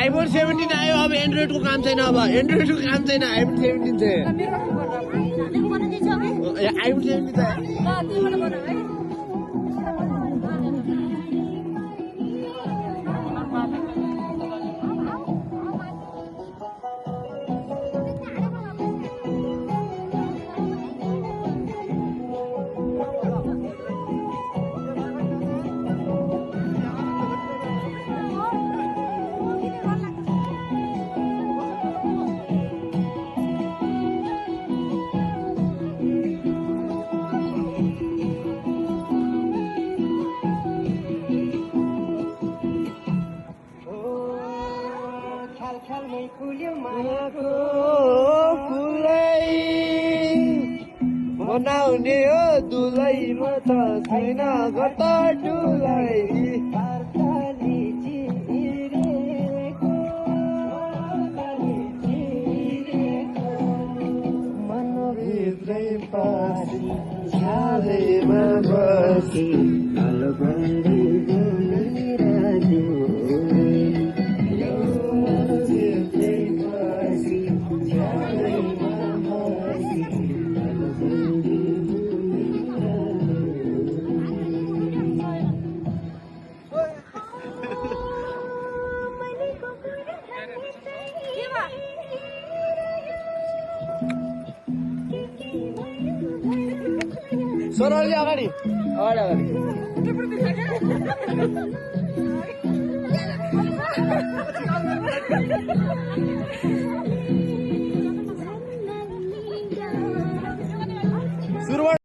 iPhone 17 आयो अब एन्ड्रोइडको काम छैन अब एन्ड्रोइडको काम छैन आइफोन 17 चाहिँ आइफोन 17 चाहिँ बनाउने हो दुलै म त छैन गत डुलै मनभित्रै पसी छादैमा बसी अलबन्दी गुनिराख्यो सोनाली अगाडि अगाडि